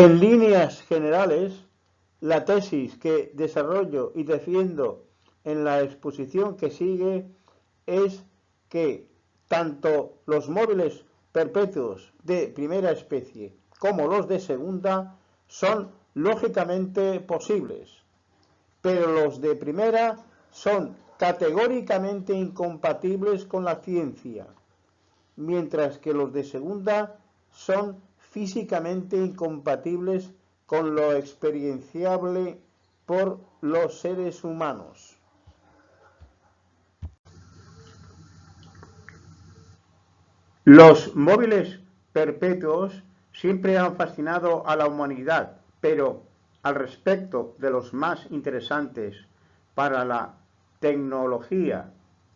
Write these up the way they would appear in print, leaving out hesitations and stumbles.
En líneas generales, la tesis que desarrollo y defiendo en la exposición que sigue es que tanto los móviles perpetuos de primera especie como los de segunda son lógicamente posibles, pero los de primera son categóricamente incompatibles con la ciencia, mientras que los de segunda son físicamente incompatibles con lo experienciable por los seres humanos. Los móviles perpetuos siempre han fascinado a la humanidad, pero al respecto de los más interesantes para la tecnología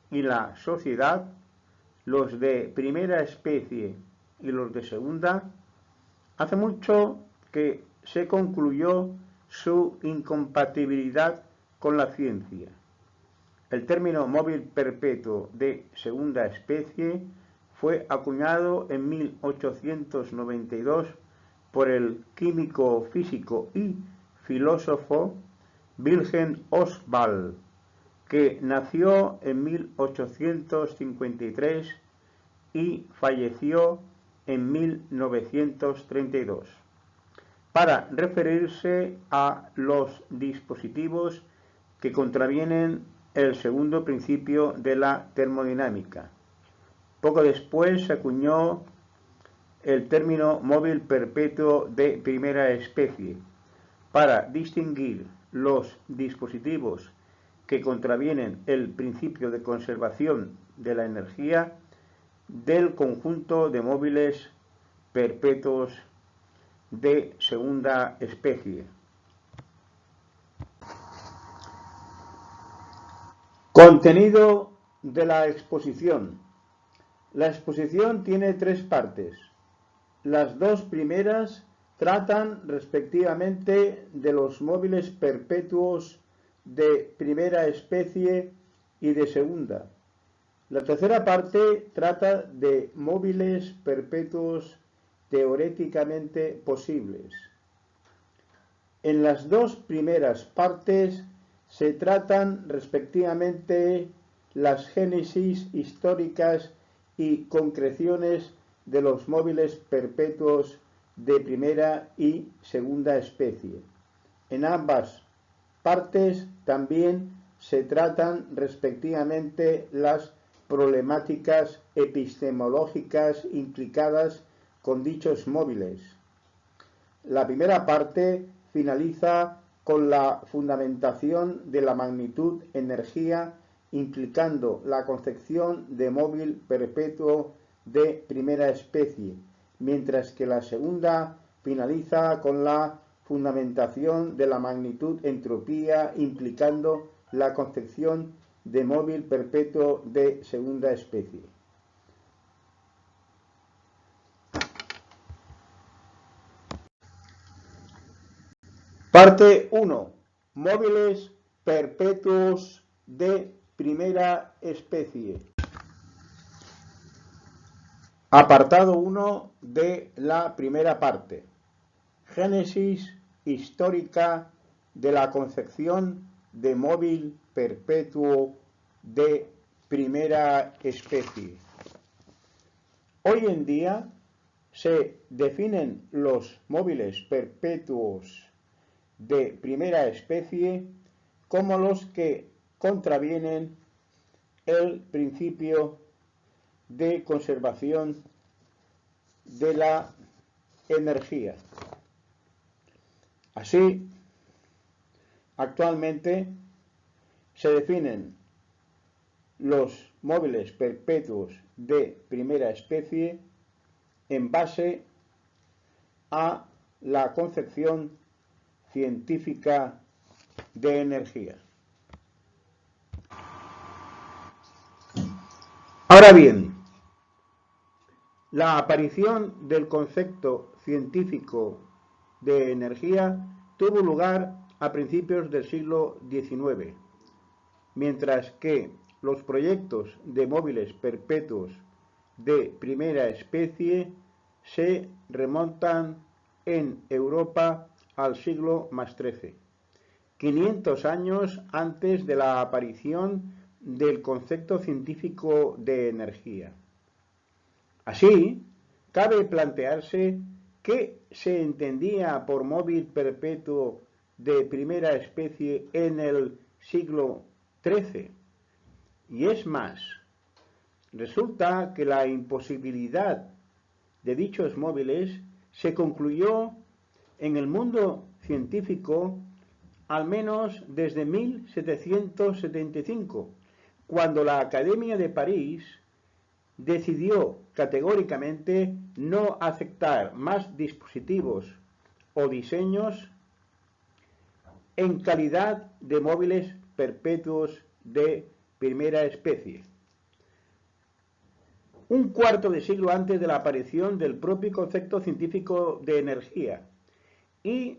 y la sociedad, los de primera especie y los de segunda, hace mucho que se concluyó su incompatibilidad con la ciencia. El término móvil perpetuo de segunda especie fue acuñado en 1892 por el químico, físico y filósofo Wilhelm Ostwald, que nació en 1853 y falleció en 1932, para referirse a los dispositivos que contravienen el segundo principio de la termodinámica. Poco después se acuñó el término móvil perpetuo de primera especie para distinguir los dispositivos que contravienen el principio de conservación de la energía del conjunto de móviles perpetuos de segunda especie. Contenido de la exposición. La exposición tiene tres partes. Las dos primeras tratan respectivamente de los móviles perpetuos de primera especie y de segunda. La tercera parte trata de móviles perpetuos teóricamente posibles. En las dos primeras partes se tratan respectivamente las génesis históricas y concreciones de los móviles perpetuos de primera y segunda especie. En ambas partes también se tratan respectivamente las problemáticas epistemológicas implicadas con dichos móviles. La primera parte finaliza con la fundamentación de la magnitud-energía, implicando la concepción de móvil perpetuo de primera especie, mientras que la segunda finaliza con la fundamentación de la magnitud-entropía, implicando la concepción de móvil perpetuo de segunda especie. Parte 1. Móviles perpetuos de primera especie. Apartado 1 de la primera parte. Génesis histórica de la concepción de móvil perpetuo de primera especie. Hoy en día se definen los móviles perpetuos de primera especie como los que contravienen el principio de conservación de la energía. Así, actualmente se definen los móviles perpetuos de primera especie en base a la concepción científica de energía. Ahora bien, la aparición del concepto científico de energía tuvo lugar a principios del siglo XIX, mientras que los proyectos de móviles perpetuos de primera especie se remontan en Europa al siglo XIII, 500 años antes de la aparición del concepto científico de energía. Así, cabe plantearse qué se entendía por móvil perpetuo de primera especie en el siglo XIII. Y es más, resulta que la imposibilidad de dichos móviles se concluyó en el mundo científico al menos desde 1775, cuando la Academia de París decidió categóricamente no aceptar más dispositivos o diseños en calidad de móviles perpetuos de primera especie. Un cuarto de siglo antes de la aparición del propio concepto científico de energía y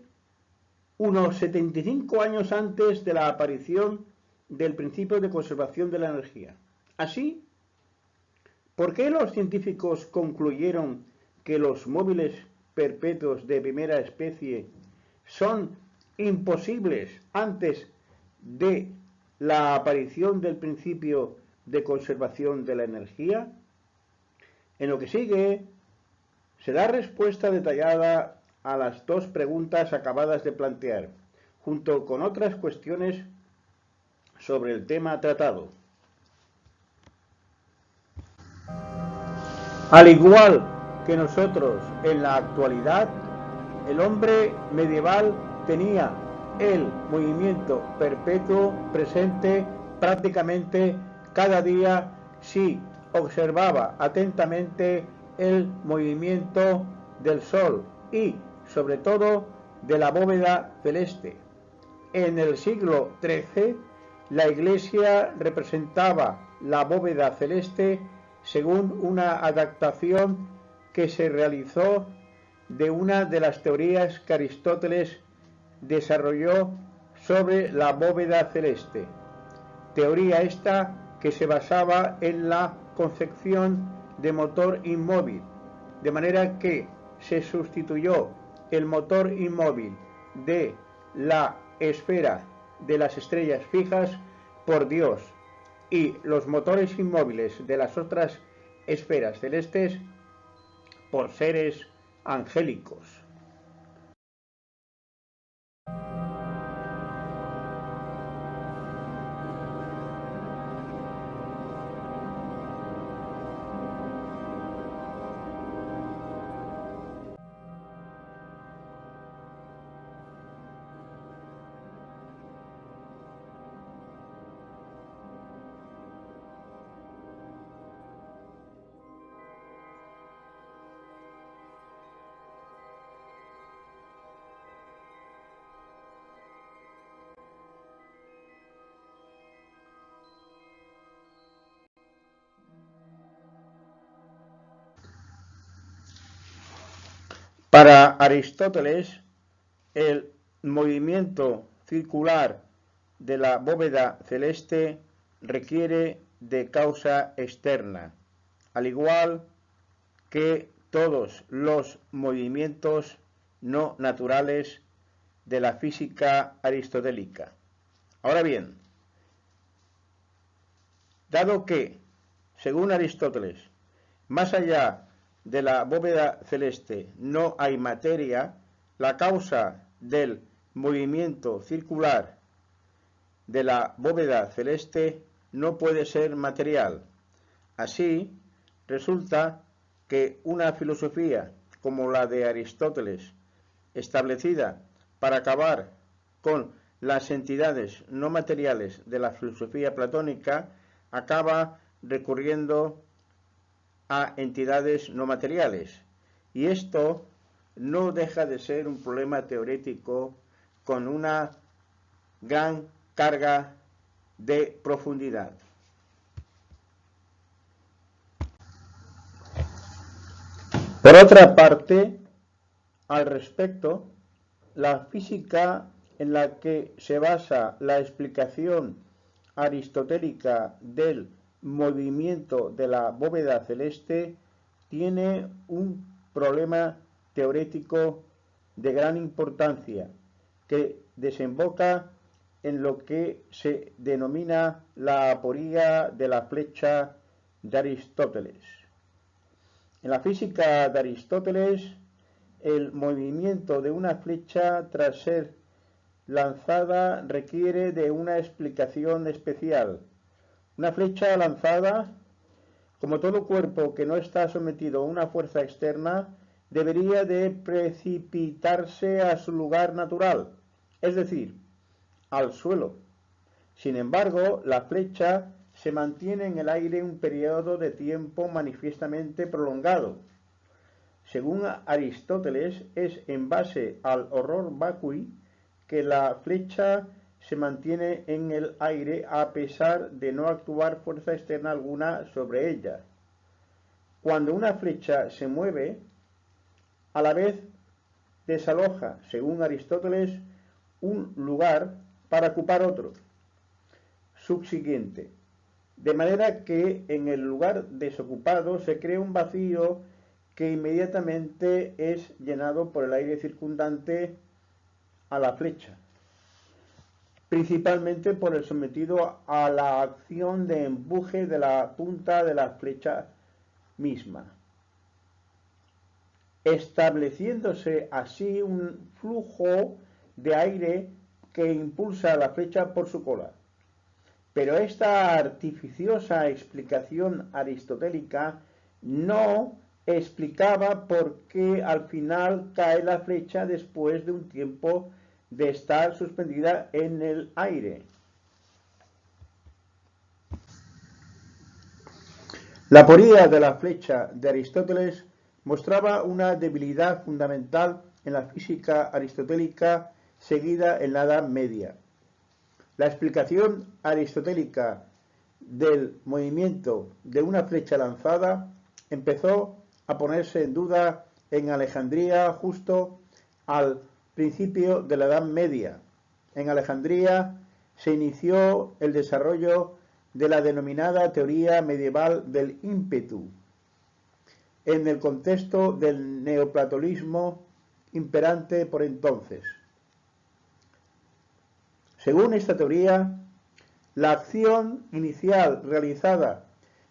unos 75 años antes de la aparición del principio de conservación de la energía. Así, ¿por qué los científicos concluyeron que los móviles perpetuos de primera especie son imposibles antes de la aparición del principio de conservación de la energía? En lo que sigue, se da respuesta detallada a las dos preguntas acabadas de plantear, junto con otras cuestiones sobre el tema tratado. Al igual que nosotros en la actualidad, el hombre medieval tenía el movimiento perpetuo presente prácticamente cada día si observaba atentamente el movimiento del Sol y, sobre todo, de la bóveda celeste. En el siglo XIII, la Iglesia representaba la bóveda celeste según una adaptación que se realizó de una de las teorías que Aristóteles desarrolló sobre la bóveda celeste. Teoría esta que se basaba en la concepción de motor inmóvil, de manera que se sustituyó el motor inmóvil de la esfera de las estrellas fijas por Dios y los motores inmóviles de las otras esferas celestes por seres angélicos. Para Aristóteles, el movimiento circular de la bóveda celeste requiere de causa externa, al igual que todos los movimientos no naturales de la física aristotélica. Ahora bien, dado que, según Aristóteles, más allá de la bóveda celeste no hay materia, la causa del movimiento circular de la bóveda celeste no puede ser material. Así, resulta que una filosofía como la de Aristóteles, establecida para acabar con las entidades no materiales de la filosofía platónica, acaba recurriendo a entidades no materiales. Y esto no deja de ser un problema teórico con una gran carga de profundidad. Por otra parte, al respecto, la física en la que se basa la explicación aristotélica del movimiento de la bóveda celeste tiene un problema teórico de gran importancia que desemboca en lo que se denomina la aporía de la flecha de Aristóteles. En la física de Aristóteles, el movimiento de una flecha tras ser lanzada requiere de una explicación especial. Una flecha lanzada, como todo cuerpo que no está sometido a una fuerza externa, debería de precipitarse a su lugar natural, es decir, al suelo. Sin embargo, la flecha se mantiene en el aire un periodo de tiempo manifiestamente prolongado. Según Aristóteles, es en base al horror vacui que la flecha se mantiene en el aire a pesar de no actuar fuerza externa alguna sobre ella. Cuando una flecha se mueve, a la vez desaloja, según Aristóteles, un lugar para ocupar otro subsiguiente, de manera que en el lugar desocupado se crea un vacío que inmediatamente es llenado por el aire circundante a la flecha, principalmente por el sometido a la acción de empuje de la punta de la flecha misma, estableciéndose así un flujo de aire que impulsa a la flecha por su cola. Pero esta artificiosa explicación aristotélica no explicaba por qué al final cae la flecha después de un tiempo de estar suspendida en el aire. La aporía de la flecha de Aristóteles mostraba una debilidad fundamental en la física aristotélica seguida en la Edad Media. La explicación aristotélica del movimiento de una flecha lanzada empezó a ponerse en duda en Alejandría justo al principio de la Edad Media. En Alejandría se inició el desarrollo de la denominada teoría medieval del ímpetu, en el contexto del neoplatonismo imperante por entonces. Según esta teoría, la acción inicial realizada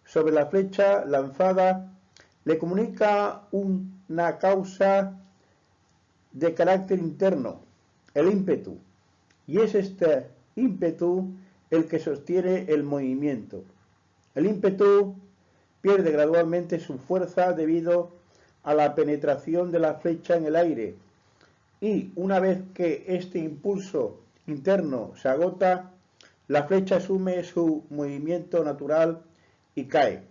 sobre la flecha lanzada le comunica una causa de carácter interno, el ímpetu, y es este ímpetu el que sostiene el movimiento. El ímpetu pierde gradualmente su fuerza debido a la penetración de la flecha en el aire, y una vez que este impulso interno se agota, la flecha asume su movimiento natural y cae.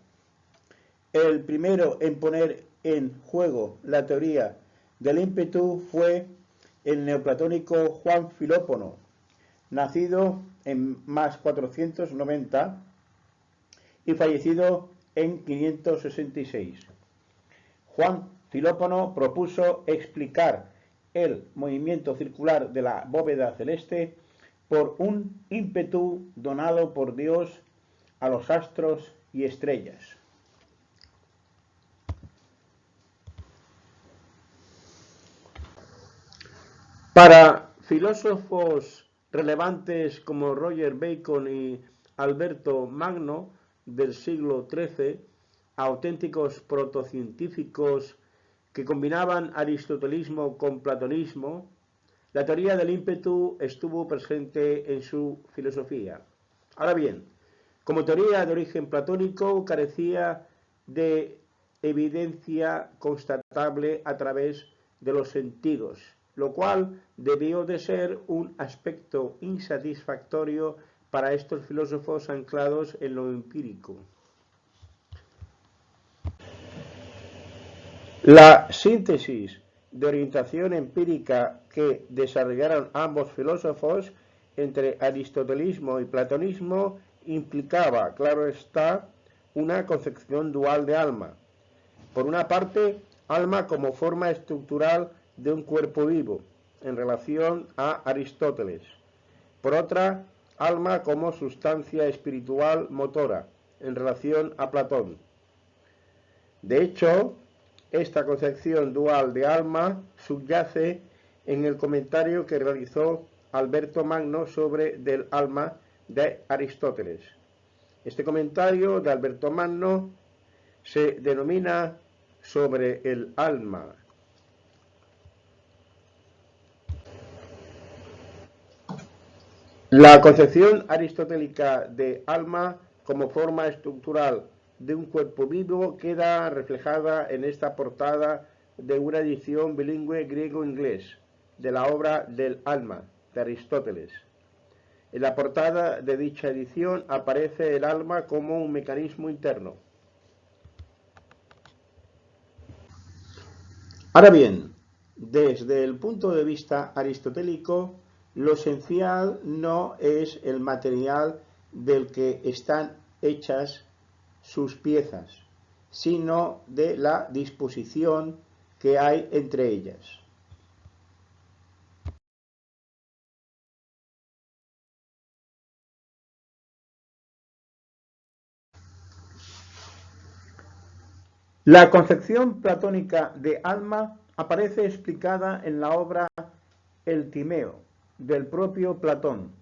El primero en poner en juego la teoría del ímpetu fue el neoplatónico Juan Filópono, nacido en más 490 y fallecido en 566. Juan Filópono propuso explicar el movimiento circular de la bóveda celeste por un ímpetu donado por Dios a los astros y estrellas. Para filósofos relevantes como Roger Bacon y Alberto Magno del siglo XIII, auténticos protocientíficos que combinaban aristotelismo con platonismo, la teoría del ímpetu estuvo presente en su filosofía. Ahora bien, como teoría de origen platónico, carecía de evidencia constatable a través de los sentidos, lo cual debió de ser un aspecto insatisfactorio para estos filósofos anclados en lo empírico. La síntesis de orientación empírica que desarrollaron ambos filósofos entre aristotelismo y platonismo implicaba, claro está, una concepción dual de alma. Por una parte, alma como forma estructural de un cuerpo vivo, en relación a Aristóteles. Por otra, alma como sustancia espiritual motora, en relación a Platón. De hecho, esta concepción dual de alma subyace en el comentario que realizó Alberto Magno sobre del alma de Aristóteles. Este comentario de Alberto Magno se denomina sobre el alma. La concepción aristotélica de alma como forma estructural de un cuerpo vivo queda reflejada en esta portada de una edición bilingüe griego-inglés de la obra del alma de Aristóteles. En la portada de dicha edición aparece el alma como un mecanismo interno. Ahora bien, desde el punto de vista aristotélico, lo esencial no es el material del que están hechas sus piezas, sino de la disposición que hay entre ellas. La concepción platónica de alma aparece explicada en la obra El Timeo, del propio Platón,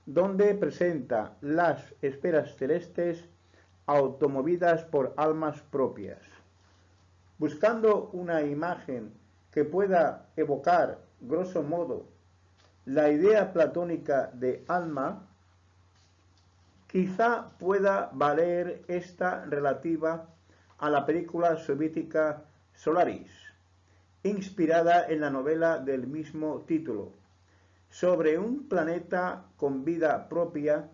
donde presenta las esferas celestes automovidas por almas propias. Buscando una imagen que pueda evocar, grosso modo, la idea platónica de alma, quizá pueda valer esta relativa a la película soviética Solaris, inspirada en la novela del mismo título, sobre un planeta con vida propia,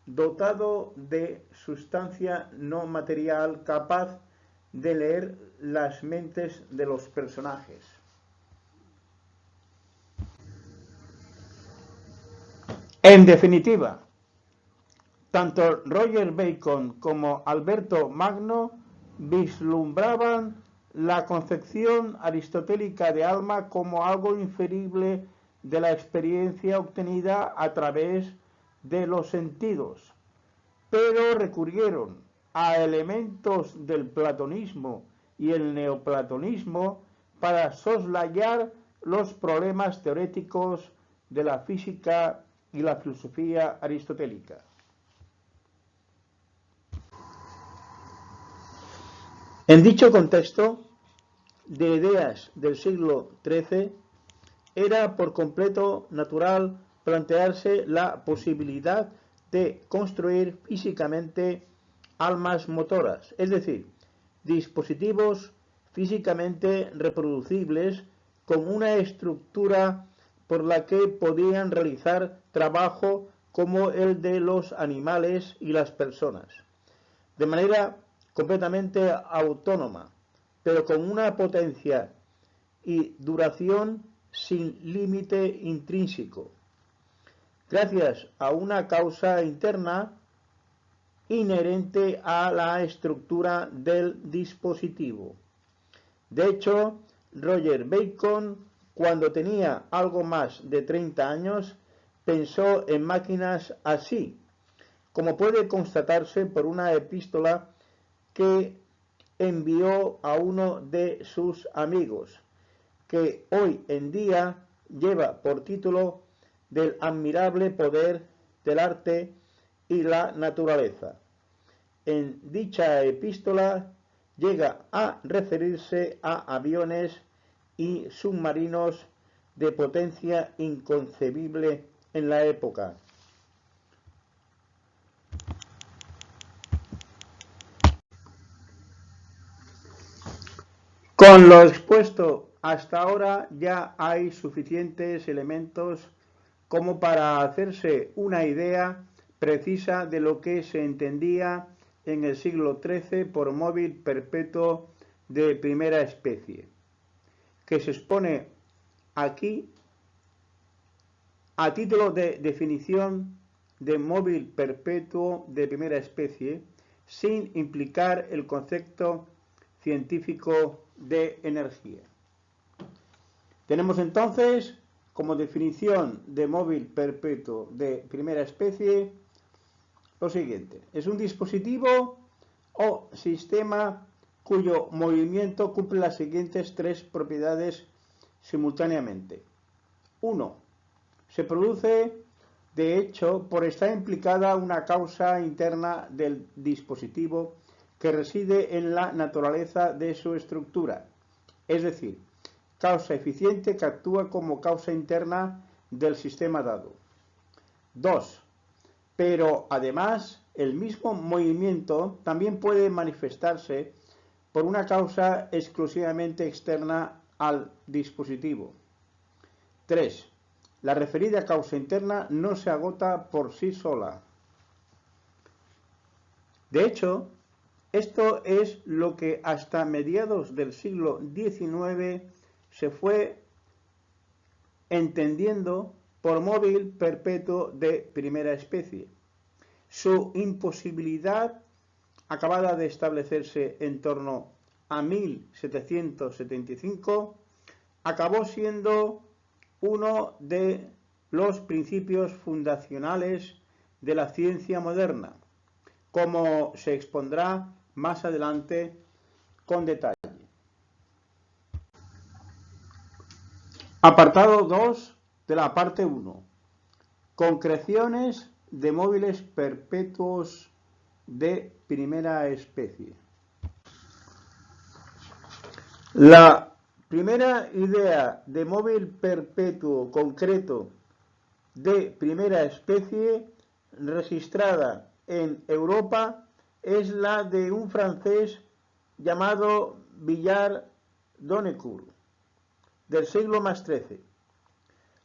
dotado de sustancia no material capaz de leer las mentes de los personajes. En definitiva, tanto Roger Bacon como Alberto Magno vislumbraban la concepción aristotélica de alma como algo inferible de la experiencia obtenida a través de los sentidos, pero recurrieron a elementos del platonismo y el neoplatonismo para soslayar los problemas teóricos de la física y la filosofía aristotélica. En dicho contexto de ideas del siglo XIII, era por completo natural plantearse la posibilidad de construir físicamente almas motoras, es decir, dispositivos físicamente reproducibles con una estructura por la que podían realizar trabajo como el de los animales y las personas, de manera completamente autónoma, pero con una potencia y duración sin límite intrínseco, gracias a una causa interna inherente a la estructura del dispositivo. De hecho, Roger Bacon, cuando tenía algo más de 30 años, pensó en máquinas así, como puede constatarse por una epístola que envió a uno de sus amigos, que hoy en día lleva por título Del admirable poder del arte y la naturaleza. En dicha epístola llega a referirse a aviones y submarinos de potencia inconcebible en la época. Con lo expuesto hasta ahora ya hay suficientes elementos como para hacerse una idea precisa de lo que se entendía en el siglo XIII por móvil perpetuo de primera especie, que se expone aquí a título de definición de móvil perpetuo de primera especie, sin implicar el concepto científico de energía. Tenemos entonces como definición de móvil perpetuo de primera especie lo siguiente: es un dispositivo o sistema cuyo movimiento cumple las siguientes tres propiedades simultáneamente. 1. Se produce, de hecho, por estar implicada una causa interna del dispositivo que reside en la naturaleza de su estructura, es decir, causa eficiente que actúa como causa interna del sistema dado. 2. Pero además, el mismo movimiento también puede manifestarse por una causa exclusivamente externa al dispositivo. 3. La referida causa interna no se agota por sí sola. De hecho, esto es lo que hasta mediados del siglo XIX se fue entendiendo por móvil perpetuo de primera especie. Su imposibilidad, acabada de establecerse en torno a 1775, acabó siendo uno de los principios fundacionales de la ciencia moderna, como se expondrá más adelante con detalle. Apartado 2 de la parte 1. Concreciones de móviles perpetuos de primera especie. La primera idea de móvil perpetuo concreto de primera especie registrada en Europa es la de un francés llamado Villard-Donnecourt, del siglo XIII.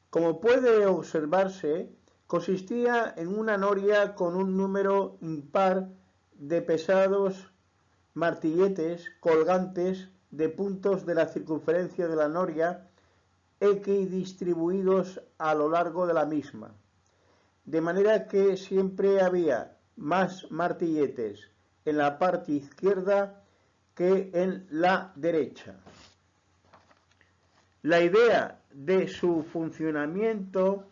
Como puede observarse, consistía en una noria con un número impar de pesados martilletes colgantes de puntos de la circunferencia de la noria equidistribuidos a lo largo de la misma, de manera que siempre había más martilletes en la parte izquierda que en la derecha. La idea de su funcionamiento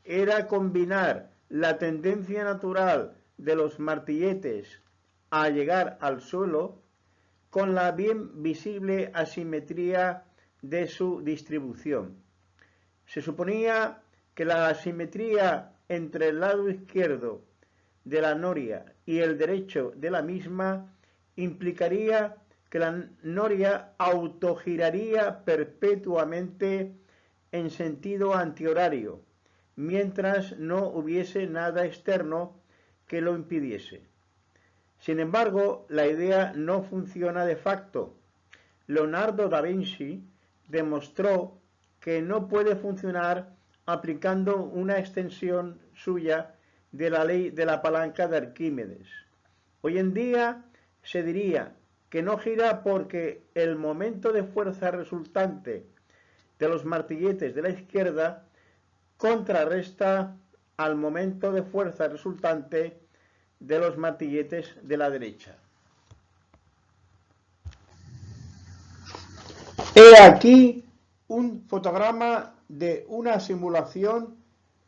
era combinar la tendencia natural de los martilletes a llegar al suelo con la bien visible asimetría de su distribución. Se suponía que la asimetría entre el lado izquierdo de la noria y el derecho de la misma implicaría que la noria autogiraría perpetuamente en sentido antihorario, mientras no hubiese nada externo que lo impidiese. Sin embargo, la idea no funciona de facto. Leonardo da Vinci demostró que no puede funcionar aplicando una extensión suya de la ley de la palanca de Arquímedes. Hoy en día se diría que no gira porque el momento de fuerza resultante de los martilletes de la izquierda contrarresta al momento de fuerza resultante de los martilletes de la derecha. He aquí un fotograma de una simulación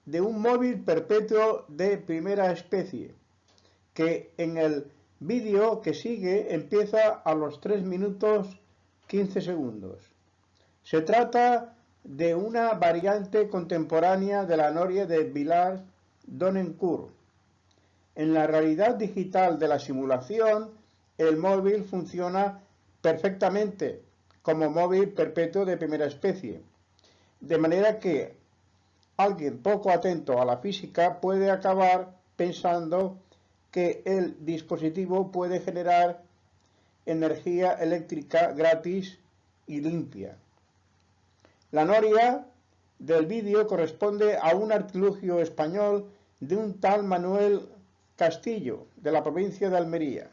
de un móvil perpetuo de primera especie, que en el vídeo que sigue empieza a los 3 minutos 15 segundos. Se trata de una variante contemporánea de la noria de Villard-Donnecourt. En la realidad digital de la simulación, el móvil funciona perfectamente como móvil perpetuo de primera especie, de manera que alguien poco atento a la física puede acabar pensando que el dispositivo puede generar energía eléctrica gratis y limpia. La noria del vídeo corresponde a un artilugio español de un tal Manuel Castillo, de la provincia de Almería.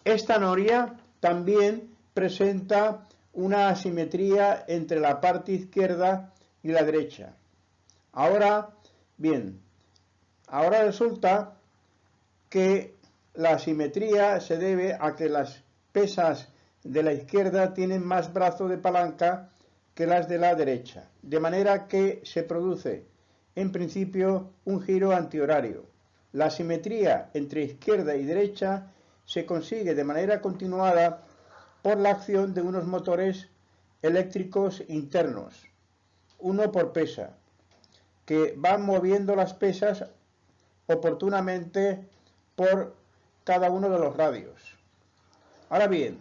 Esta noria también presenta una asimetría entre la parte izquierda y la derecha. Ahora, bien, ahora resulta que la asimetría se debe a que las pesas de la izquierda tienen más brazo de palanca que las de la derecha, de manera que se produce en principio un giro antihorario. La asimetría entre izquierda y derecha se consigue de manera continuada por la acción de unos motores eléctricos internos, uno por pesa, que van moviendo las pesas oportunamente por cada uno de los radios. Ahora bien,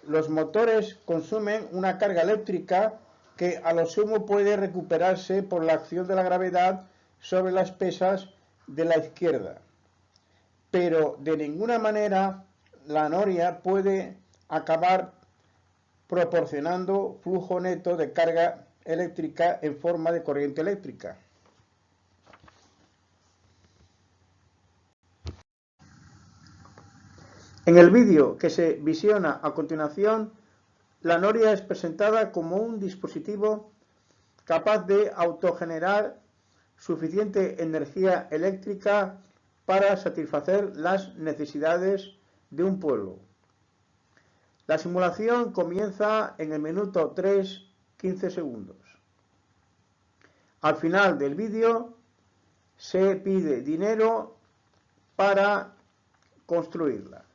los motores consumen una carga eléctrica que a lo sumo puede recuperarse por la acción de la gravedad sobre las pesas de la izquierda, pero de ninguna manera la noria puede acabar proporcionando flujo neto de carga eléctrica en forma de corriente eléctrica. En el vídeo que se visiona a continuación, la noria es presentada como un dispositivo capaz de autogenerar suficiente energía eléctrica para satisfacer las necesidades de un pueblo. La simulación comienza en el minuto 3:15 segundos. Al final del vídeo se pide dinero para construirla.